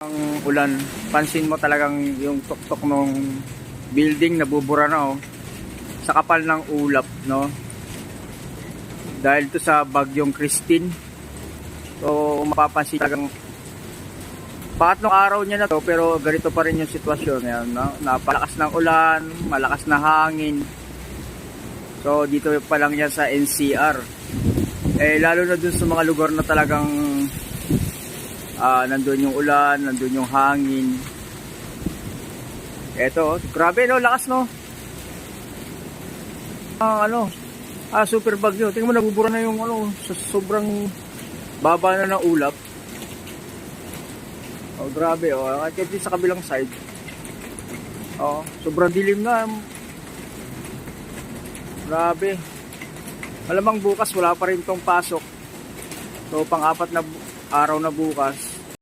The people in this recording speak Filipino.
Ang ulan, pansin mo talagang yung tuktok ng building nabubura na sa kapal ng ulap, no? Dahil to sa bagyong Christine. So mapapansin talagang pangatlong araw niya na to, pero ganito pa rin yung sitwasyon. Yan, no? Napalakas ng ulan, malakas na hangin. So dito pa lang yan sa NCR. Lalo na dun sa mga lugar na talagang nandun yung ulan, nandun yung hangin. Eto, grabe no, lakas no. Super bagyo. Tingnan mo, nabubura na yung sobrang baba na ng ulap. Grabe kahit din sa kabilang side. Sobrang dilim na. Grabe. Malamang bukas wala pa rin tong pasok. So pang-apat na araw na bukas.